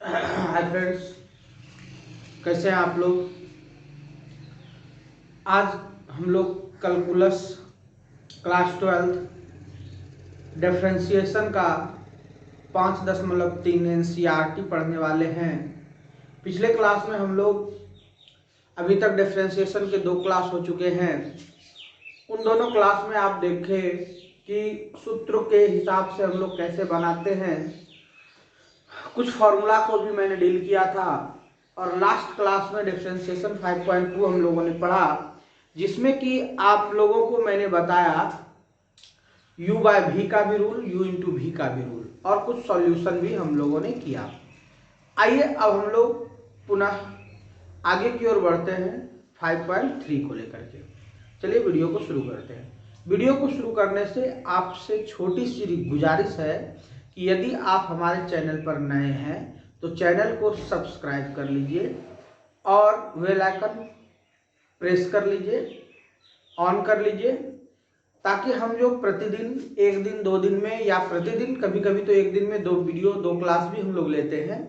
Hi friends, कैसे हैं आप लोग। आज हम लोग कैलकुलस क्लास 12 डिफरेंशिएशन का 5.3 एनसीईआरटी पढ़ने वाले हैं। पिछले क्लास में हम लोग अभी तक डिफरेंशिएशन के 2 क्लास हो चुके हैं। उन दोनों क्लास में आप देखें कि सूत्र के हिसाब से हम लोग कैसे बनाते हैं। कुछ फॉर्मूला को भी मैंने डील किया था और लास्ट क्लास में डिफरेंशिएशन 5.2 हम लोगों ने पढ़ा, जिसमें कि आप लोगों को मैंने बताया u बाय वी का भी रूल, u इंटू वी का भी रूल, और कुछ सॉल्यूशन भी हम लोगों ने किया। आइए अब हम लोग पुनः आगे की ओर बढ़ते हैं 5.3 को लेकर के। चलिए वीडियो को शुरू करते हैं। वीडियो को शुरू करने से आपसे छोटी सी गुजारिश है कि यदि आप हमारे चैनल पर नए हैं तो चैनल को सब्सक्राइब कर लीजिए और बेल आइकन प्रेस कर लीजिए, ऑन कर लीजिए, ताकि हम जो प्रतिदिन 1 दिन 2 दिन में या प्रतिदिन कभी कभी तो 1 दिन में 2 वीडियो 2 क्लास भी हम लोग लेते हैं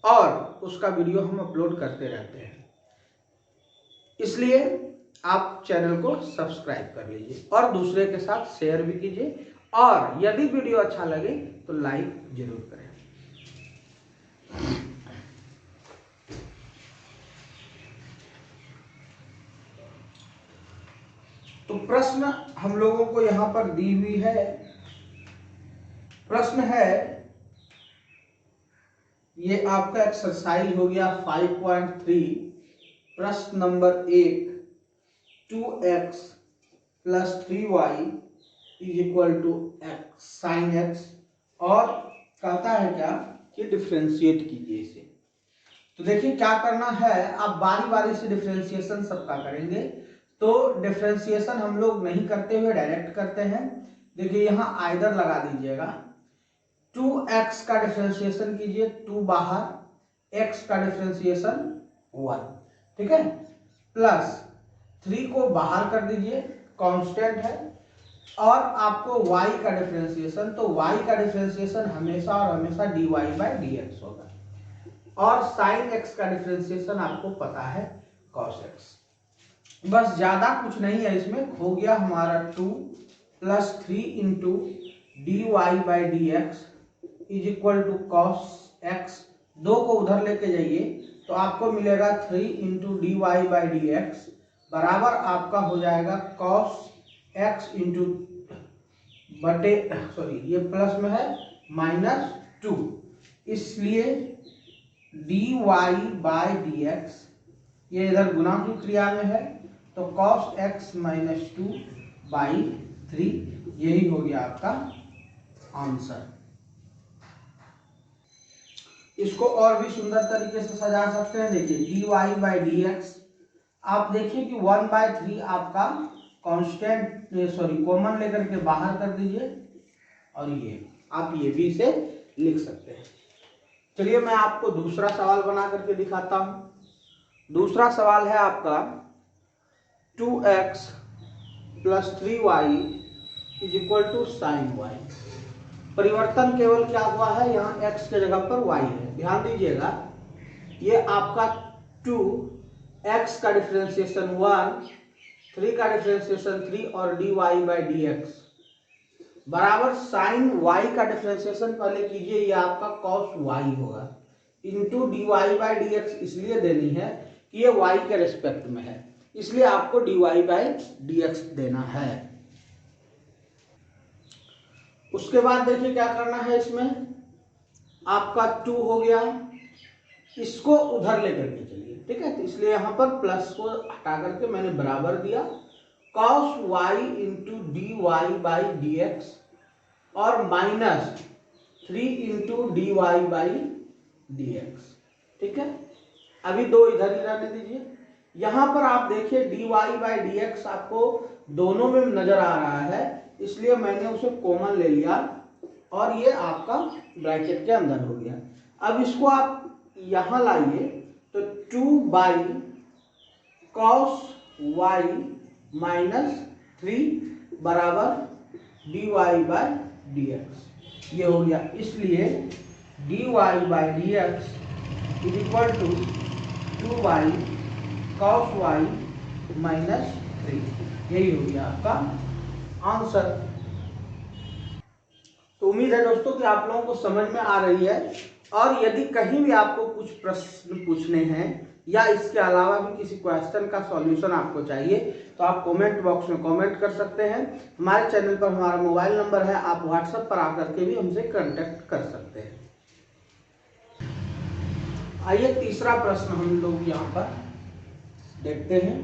और उसका वीडियो हम अपलोड करते रहते हैं। इसलिए आप चैनल को सब्सक्राइब कर लीजिए और दूसरे के साथ शेयर भी कीजिए, और यदि वीडियो अच्छा लगे तो लाइक जरूर करें। तो प्रश्न हम लोगों को यहां पर दी हुई है। प्रश्न है, ये आपका एक्सरसाइज हो गया 5.3। प्रश्न number 1, 2x plus 3y is equal to x sine x, और कहता है क्या कि डिफ्रेंशिएट कीजिए इसे। तो देखिए क्या करना है, आप बारी बारी से डिफ्रेंशिएशन सबका करेंगे। तो डिफ्रेंशिएशन हम लोग नहीं करते हुए डायरेक्ट करते हैं। देखिए यहाँ आइदर लगा दीजिएगा, 2x का डिफ्रेंशिएशन कीजिए, 2 बाहर, x का डिफ्रेंशिएशन 1, ठीक है, प्लस 3 को बाहर कर दीजिए, कांस्टेंट है, और आपको y का डिफरेंशिएशन, तो y का डिफरेंशिएशन हमेशा और हमेशा dy बाई dx होगा, और sin x का डिफरेंशिएशन आपको पता है cos x। बस ज्यादा कुछ नहीं है इसमें। हो गया हमारा 2 plus 3 into d y by d x is equal to cos x. 2 को उधर लेके जाइए तो आपको मिलेगा 3 into d y by d x बराबर आपका हो जाएगा कॉस एक्स इंटू बटे, सॉरी ये प्लस में है, -2, इसलिए d y by d x, ये इधर गुणा की क्रिया में है, तो cos x -2 बाई 3, यही हो गया आपका आंसर। इसको और भी सुंदर तरीके से सजा सकते हैं। देखिए d y by d x, आप देखिए कि 1/3 आपका कांस्टेंट, सॉरी कॉमन लेकर के बाहर कर दीजिए, और ये आप ये भी इसे लिख सकते हैं। चलिए मैं आपको दूसरा सवाल बना करके दिखाता हूं। दूसरा सवाल है आपका 2x plus 3y is equal to sine y। परिवर्तन केवल क्या हुआ है, यहाँ x के जगह पर y है। ध्यान दीजिएगा, ये आपका 2x का डिफरेंशिएशन 1, 3 का डिफरेंशिएशन 3 और dy बाई डी एक्स बराबर साइन y का डिफरेंशिएशन पहले कीजिए, ये आपका cos y होगा, into d y by d x इसलिए देनी है कि ये y के रेस्पेक्ट में है, इसलिए आपको d y by d x देना है। उसके बाद देखिए क्या करना है, इसमें आपका 2 हो गया, इसको उधर लेकर के चलिए, ठीक है, तो इसलिए यहां पर प्लस को हटा करके मैंने बराबर दिया cos y into d y by d x और -3 into d y by d x, ठीक है। अभी 2 इधर ही रहने दीजिए। यहां पर आप देखिए d y by d x आपको दोनों में नजर आ रहा है, इसलिए मैंने उसे कॉमन ले लिया और ये आपका ब्रैकेट के अंदर हो गया। अब इसको आप यहां लाइए तो 2 बाई कॉस वाई -3 बराबर d y by d x, ये हो गया। इसलिए d y by d x is equal to 2y cos y minus 3। यही हो गया आपका आंसर। तो उम्मीद है दोस्तों कि आप लोगों को समझ में आ रही है। और यदि कहीं भी आपको कुछ प्रश्न पूछने हैं या इसके अलावा भी किसी क्वेश्चन का सॉल्यूशन आपको चाहिए तो आप कमेंट बॉक्स में कमेंट कर सकते हैं। हमारे चैनल पर हमारा मोबाइल नंबर है, आप व्हाट्सएप पर आकर के भी हमसे कांटेक्ट कर सकते हैं। आइए तीसरा प्रश्न हम लोग यहाँ पर देखते हैं।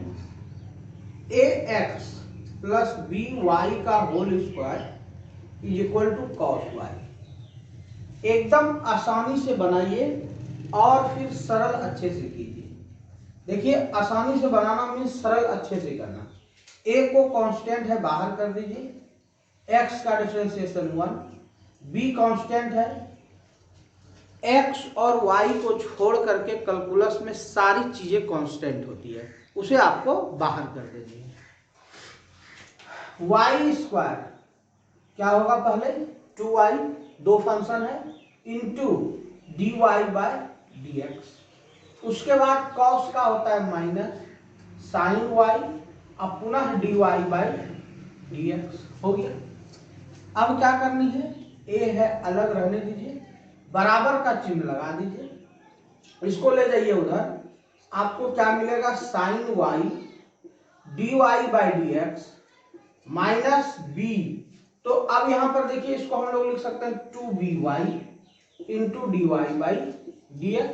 ax प्लस बी वाई का whole square is equal to cos y. एकदम आसानी से बनाइए और फिर सरल अच्छे से कीजिए। देखिए आसानी से बनाना मीन्स सरल अच्छे से करना। a को कांस्टेंट है बाहर कर दीजिए, x का डिफरेंशिएशन 1, b कांस्टेंट है, x और y को छोड़ करके कैलकुलस में सारी चीजें कांस्टेंट होती है, उसे आपको बाहर कर दीजिए। y स्क्वायर क्या होगा, पहले 2y, दो फंक्शन है, इंटू dy बाय dx। उसके बाद cos का होता है माइनस साइन y, अब पुनः dy बाय dx हो गया। अब क्या करनी है, a है अलग रहने दीजिए, बराबर का चिन्ह लगा दीजिए, इसको ले जाइए उधर, आपको क्या मिलेगा, sine y dy by dx minus b। तो अब यहां पर देखिए इसको हम लोग लिख सकते हैं 2by into dy by dx।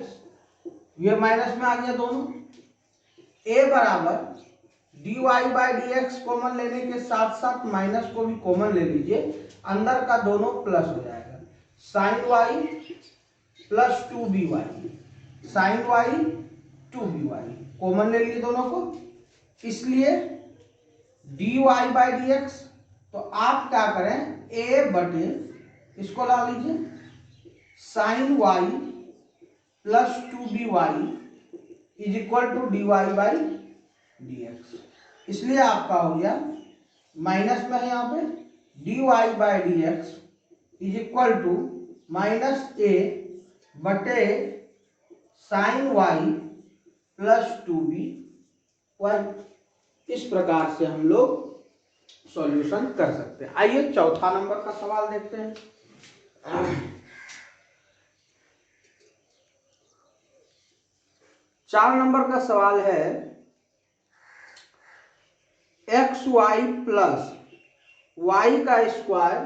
ये माइनस में आ गया दोनों। a बराबर dy बाई dx कॉमन लेने के साथ साथ माइनस को भी कॉमन ले लीजिए, अंदर का दोनों प्लस हो जाएगा। Sine y plus 2by, sine y 2by common ले लिए दोनों को, इसलिए dy बाई dx। तो आप क्या करें, a बटे इसको ला लीजिए sine y plus 2by is equal to dy by dx। इसलिए आपका हो गया माइनस में है यहाँ पे dy by dx is equal to minus a बटे साइन y प्लस 2by। इस प्रकार से हम लोग सॉल्यूशन कर सकते हैं। आइए चौथा नंबर का सवाल देखते हैं। 4 नंबर का सवाल है, एक्स वाई प्लस वाई का स्क्वायर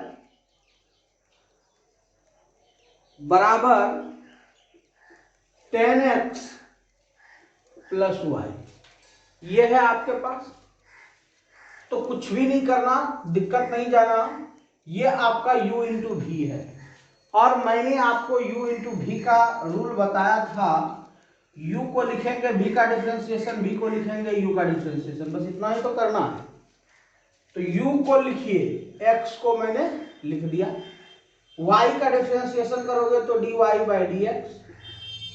बराबर 10x प्लस वाई। ये है आपके पास, तो कुछ भी नहीं करना, दिक्कत नहीं जाना, ये आपका u इंटू भी है। और मैंने आपको u इंटू भी का रूल बताया था, u को लिखेंगे v का डिफरेंशिएशन, v को लिखेंगे u का डिफरेंशिएशन, बस इतना ही तो करना है। तो u को लिखिए, x को मैंने लिख दिया, y का डिफरेंशिएशन करोगे तो dy बाई dx,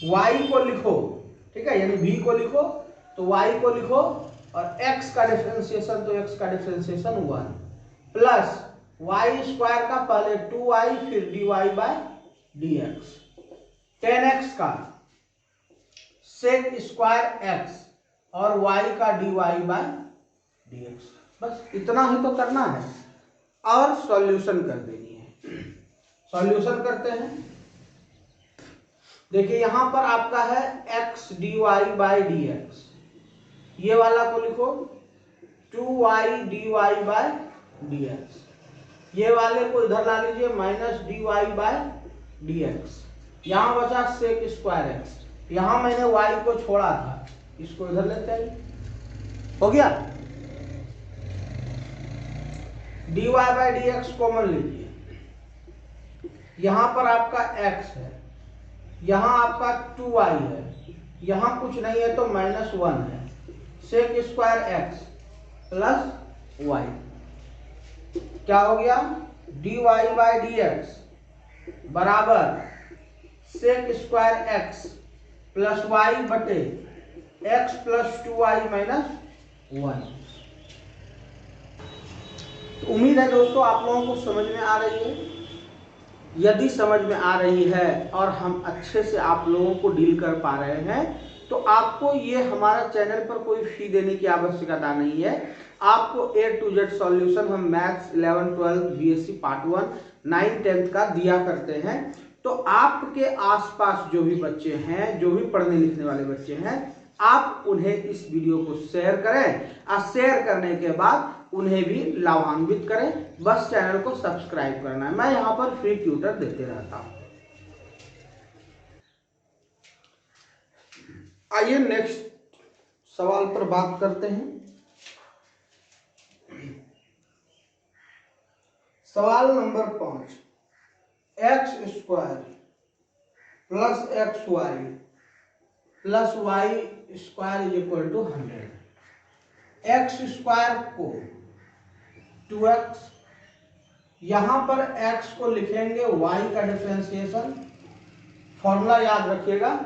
y को लिखो, ठीक है, यानी v को लिखो तो y को लिखो, और x का डिफरेंशिएशन तो x का डिफरेंशिएशन 1 प्लस वाई स्क्वायर का पहले 2y फिर dy बाई dx, 10x का सेक स्क्वायर x और y का dy बाई dx। बस इतना ही तो करना है और सॉल्यूशन कर देनी है। सॉल्यूशन करते हैं। देखिए यहां पर आपका है x dy बाई dx, ये वाला को लिखो 2y dy बाय dx, ये वाले को इधर ला लीजिए माइनस dy बाय dx, यहां बचा सेक स्क्वायर x, यहां मैंने y को छोड़ा था, इसको इधर लेते हैं, हो गया। dy बाय dx कॉमन लीजिए, यहां पर आपका x है, यहां आपका 2y है, यहां कुछ नहीं है तो -1 है, sec square x plus y, क्या हो गया, dy बाई dx बराबर sec square x plus y बटे x प्लस 2y माइनस 1। उम्मीद है दोस्तों आप लोगों को समझ में आ रही है। यदि समझ में आ रही है और हम अच्छे से आप लोगों को डील कर पा रहे हैं तो आपको ये हमारा चैनल पर कोई फी देने की आवश्यकता नहीं है। आपको A to Z सॉल्यूशन हम मैथ्स 11 12 BSc पार्ट 1 9 10 का दिया करते हैं। तो आपके आसपास जो भी बच्चे हैं, जो भी पढ़ने लिखने वाले बच्चे हैं, आप उन्हें इस वीडियो को शेयर करें और शेयर करने के बाद उन्हें भी लाभान्वित करें। बस चैनल को सब्सक्राइब करना है। मैं यहाँ पर फ्री ट्यूटर देते रहता हूँ। आइए नेक्स्ट सवाल पर बात करते हैं। सवाल number 5, x square plus x y plus y square is equal to 100। X square को 2x, यहां पर x को लिखेंगे y का डिफरेंशिएशन, फॉर्मूला याद रखिएगा,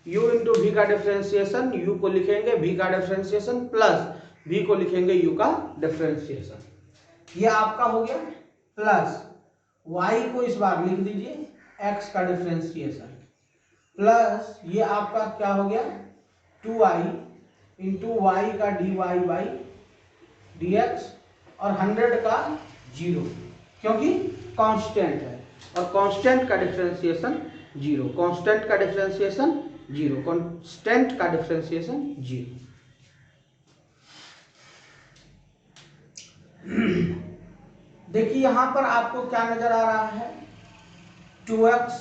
u इंटू वी का डिफरेंशिएशन, u को लिखेंगे v का डिफरेंशिएशन प्लस v को लिखेंगे u का डिफरेंशिएशन। ये आपका हो गया। प्लस y को इस बार लिख दीजिए x का डिफरेंशिएशन प्लस ये आपका क्या हो गया 2i इंटू वाई का dy बाई dx और 100 का 0, क्योंकि कांस्टेंट है और कांस्टेंट का डिफरेंशिएशन 0, कांस्टेंट का डिफरेंशिएशन 0, कांस्टेंट का डिफरेंशिएशन 0। देखिए यहां पर आपको क्या नजर आ रहा है 2x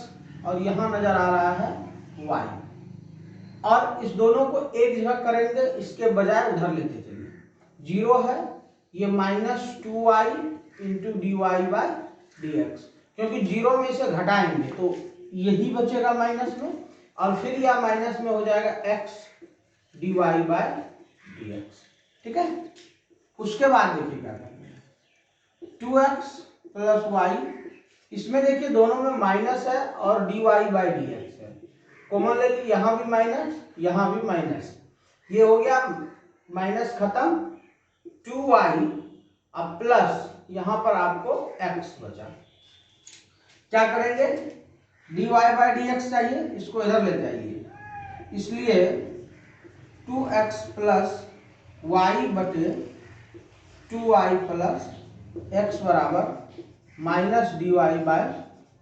और यहां नजर आ रहा है y, और इस दोनों को एक जगह करेंगे, इसके बजाय उधर लेते चलिए। 0 है, ये -2y into d y by d x, क्योंकि 0 में इसे घटाएंगे तो यही बचेगा माइनस में, और फिर यह माइनस में हो जाएगा x d y by d x. ठीक है, उसके बाद देखिए क्या करना है 2x प्लस वाई, इसमें देखिए दोनों में माइनस है और d y by d x है, कॉमन ले ली, यहां भी माइनस यहां भी माइनस, ये हो गया माइनस खत्म, 2y अब प्लस यहां पर आपको x बचा। क्या करेंगे dy बाई डी एक्स चाहिए, इसको इधर ले जाइए, इसलिए 2x प्लस वाई बटे 2y प्लस x बराबर minus dy by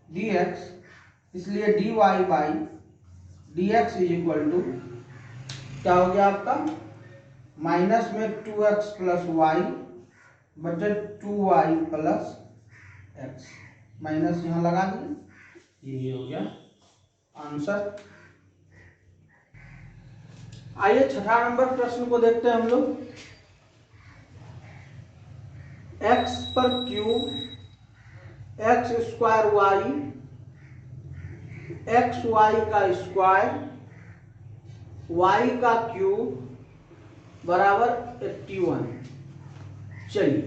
d x, इसलिए dy by d x is equal to क्या हो गया आपका माइनस में 2x प्लस वाई बटे 2y प्लस x, माइनस यहां लगा दिए, ये हो गया आंसर। आइए छठा नंबर प्रश्न को देखते हैं हम लोग। x पर q x square y x y का स्क्वायर वाई का क्यूब बराबर 81। चलिए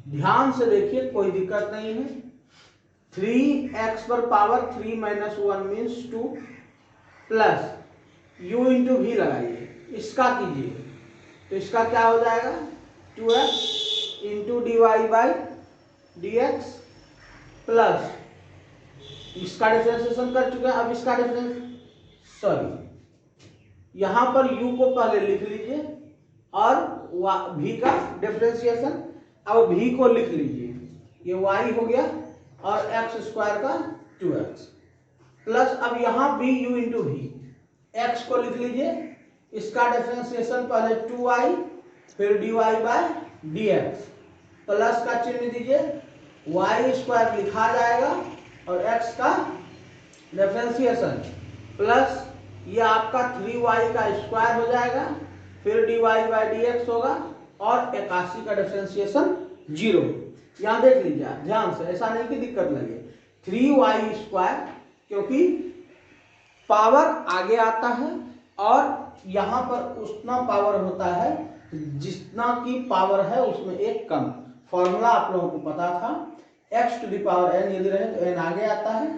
ध्यान से देखिए, कोई दिक्कत नहीं है। 3x पर power 3 minus 1 means 2 plus u into v लगाइए, इसका कीजिए तो इसका क्या हो जाएगा 2x into d y by d x plus इसका डिफरेंशिएशन कर चुके हैं, अब इसका यहां पर u को पहले लिख लीजिए और v का डिफरेंशिएशन, अब v को लिख लीजिए, ये y हो गया और एक्स स्क्वायर का 2x प्लस अब यहां b u into v, x को लिख लीजिए, इसका डिफरेंशिएशन पहले 2y फिर dy बाय dx प्लस का चिन्ह दीजिए, y स्क्वायर लिखा जाएगा और x का डिफरेंशिएशन प्लस ये आपका 3y का स्क्वायर हो जाएगा, फिर dy बाई dx होगा और 81 का डिफरेंशिएशन 0। यहाँ देख लीजिए ध्यान से, ऐसा नहीं कि दिक्कत लगे, 3y स्क्वायर क्योंकि पावर आगे आता है और यहाँ पर उतना पावर होता है जितना की पावर है उसमें एक कम। फॉर्मूला आप लोगों को पता था, x to the power n यदि रहे तो n आगे आता है।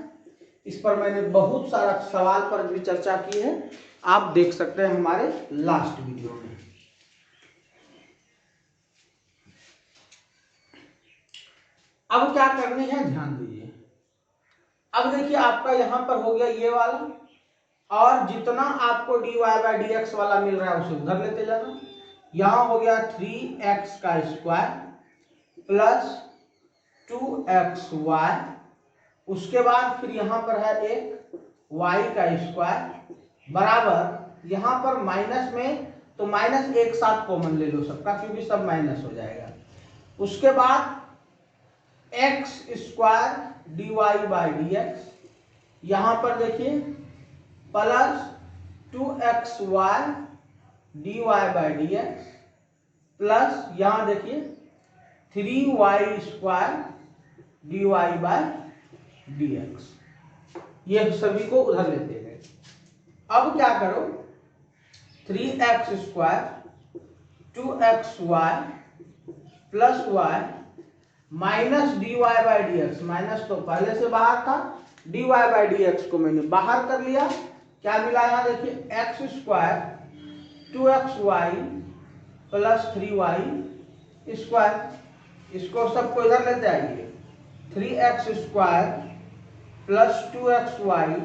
इस पर मैंने बहुत सारा सवाल पर भी चर्चा की है, आप देख सकते हैं हमारे लास्ट वीडियो में। अब क्या करनी है ध्यान दीजिए, अब देखिए आपका यहाँ पर हो गया ये वाला, और जितना आपको dy बाई डी एक्स वाला मिल रहा है उसे उधर लेते जाना। यहाँ हो गया 3x का स्क्वायर प्लस 2xy, उसके बाद फिर यहाँ पर है एक y का स्क्वायर बराबर, यहाँ पर माइनस में तो माइनस एक साथ कॉमन ले लो सबका, क्योंकि सब माइनस हो जाएगा। उसके बाद x square dy by d x, यहाँ पर देखिए plus 2xy dy by d x plus यहाँ देखिए 3y square dy by d x, ये सभी को उधर लेते हैं। अब क्या करो, 3x square 2xy plus y minus dy by d x, minus तो पहले से बाहर था, dy बाई डी एक्स को मैंने बाहर कर लिया। क्या मिला यहाँ देखिए x square 2xy plus 3y square, इसको सबको इधर लेते आइए, 3x square plus 2xy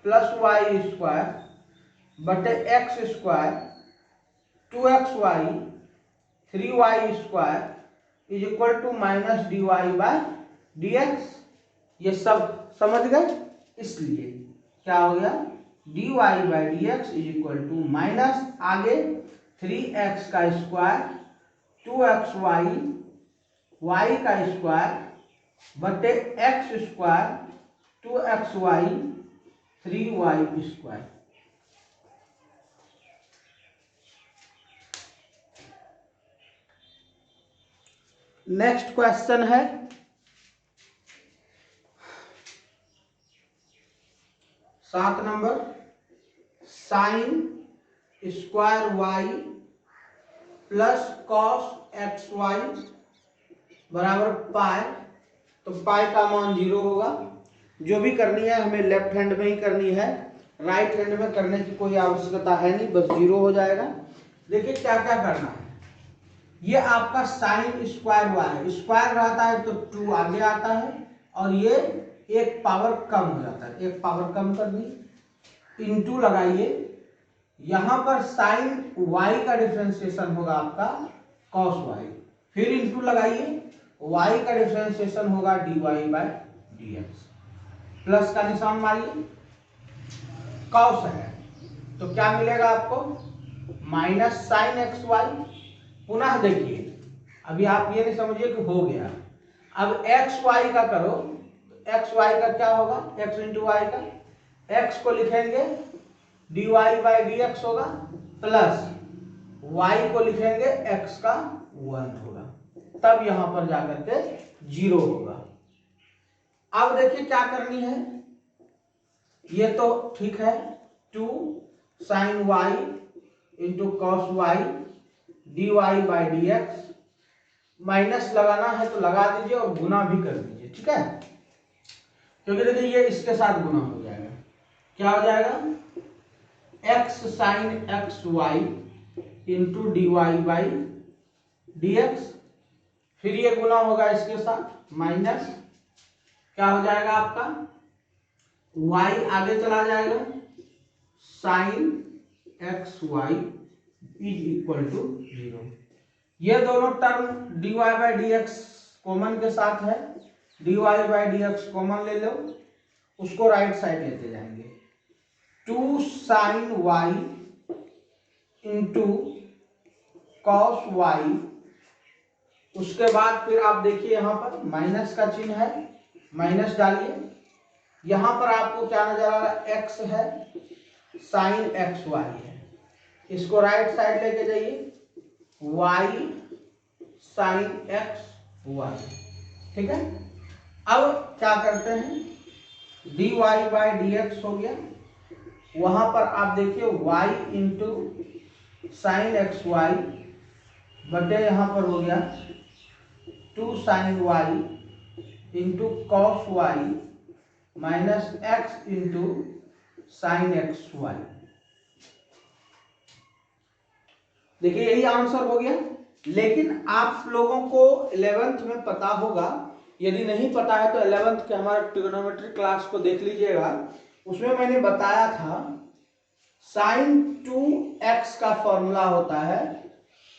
plus y square बटे x square 2xy 3y square is equal to minus dy by d x. ये सब समझ गए, इसलिए क्या हो गया dy by d x is equal to minus आगे 3x का स्क्वायर 2xy y का स्क्वायर बटे x square 2xy 3y square. Next question है 7 नंबर, sine square y plus cos x y बराबर पाई, तो पाई का मान 0 होगा। जो भी करनी है हमें लेफ्ट हैंड में ही करनी है, राइट हैंड में करने की कोई आवश्यकता है नहीं, बस 0 हो जाएगा। देखिए क्या क्या करना है, ये आपका साइन स्क्वायर हुआ है, स्क्वायर रहता है तो 2 आगे आता है और ये एक पावर कम हो जाता है, एक पावर कम कर दी, इंटू लगाइए, यहां पर साइन y का डिफरेंशिएशन होगा आपका कॉस y, फिर इंटू लगाइए, y का डिफरेंशिएशन होगा dy by d x, plus का निशान मारिए, कॉस है तो क्या मिलेगा आपको माइनस साइन एक्स वाई। पुनः देखिए, अभी आप ये नहीं समझिए कि हो गया, अब एक्स वाई का करो, एक्स वाई का क्या होगा, एक्स इंटू वाई का, एक्स को लिखेंगे dy बाई डी एक्स होगा, प्लस y को लिखेंगे x का 1 होगा, तब यहां पर जाकर के 0 होगा। अब देखिए क्या करनी है, ये तो ठीक है, 2 sine y into cos y dy by d x, minus लगाना है तो लगा दीजिए और गुना भी कर दीजिए, ठीक है, क्योंकि देखिए ये इसके साथ गुना हो जाएगा, क्या हो जाएगा x sine x y into d y by d x, फिर ये गुना होगा इसके साथ, माइनस क्या हो जाएगा आपका y आगे चला जाएगा, sine x y is equal to 0। ये दोनों term dy by d x common के साथ है, dy by d x common ले लो, उसको राइट साइड लेते जाएंगे, 2 sine y into cos y, उसके बाद फिर आप देखिए यहां पर माइनस का चिन्ह है, माइनस डालिए, यहां पर आपको क्या नजर आ रहा है, x है, साइन एक्स वाई है, इसको राइट साइड लेके जाइए, y साइन एक्स वाई, ठीक है। अब क्या करते हैं, dy बाई डी एक्स हो गया, वहां पर आप देखिए y into sine x y बटे यहां पर हो गया 2 sine y into cos y minus x into sine x y. देखिए यही आंसर हो गया, लेकिन आप लोगों को 11th में पता होगा यदि नहीं पता है तो 11th के हमारे ट्रिग्नोमेट्री क्लास को देख लीजिएगा, उसमें मैंने बताया था sin 2x का फॉर्मूला होता है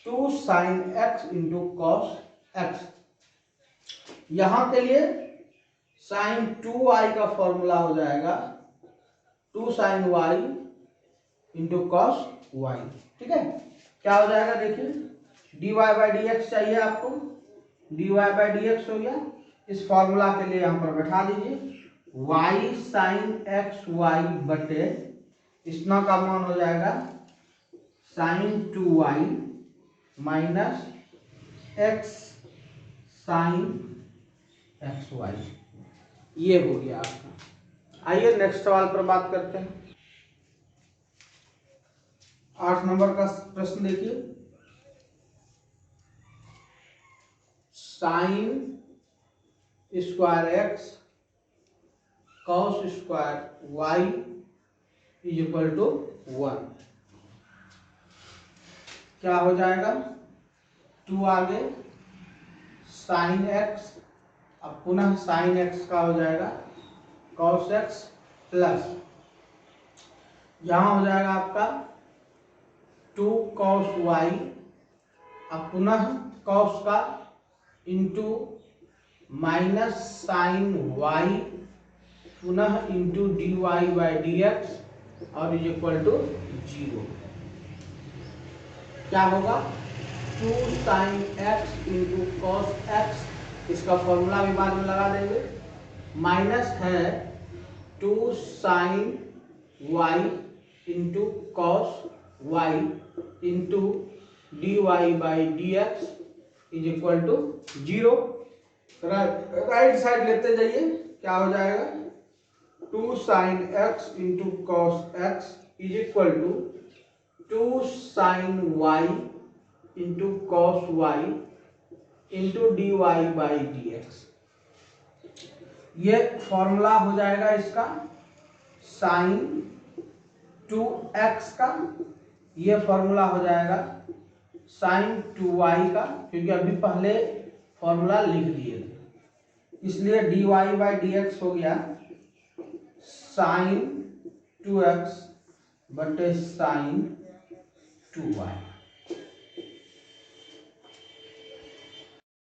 2 sin x into cos x। यहां के लिए sin 2y का फॉर्मूला हो जाएगा 2 sin y into cos y। ठीक है, क्या हो जाएगा देखिए, dy बाई डी एक्स चाहिए आपको, dy बाई डी एक्स हो गया। इस फॉर्मूला के लिए यहां पर बैठा दीजिए y sin x y बटे इतना का मान हो जाएगा sin 2y minus x sin xy। ये हो गया आपका। आइए नेक्स्ट सवाल पर बात करते हैं। 8 नंबर का प्रश्न देखिए, sine square x cos square y is equal to 1। क्या हो जाएगा, 2 आगे साइन एक्स, अब पुनः साइन एक्स का हो जाएगा कॉस एक्स प्लस यहां हो जाएगा आपका 2 कॉस वाई, अब पुनः कॉस का इंटू माइनस साइन वाई पुनः into d y by d x और इज इक्वल टू 0। क्या होगा, 2 sine x into cos x, इसका फॉर्मूला भी बाद में लगा देंगे, माइनस है 2 sine y into cos y into d y by d x is equal to 0। Right side लेते जाइए, क्या हो जाएगा, 2 sine x into cos x is equal to 2 sine y into cos y into d y by d x. ये formula हो जाएगा इसका sign 2x का, ये फॉर्मूला हो जाएगा साइन 2y का, क्योंकि अभी पहले फॉर्मूला लिख दिए थे, इसलिए d y by d x हो गया साइन 2x बटे साइन 2y।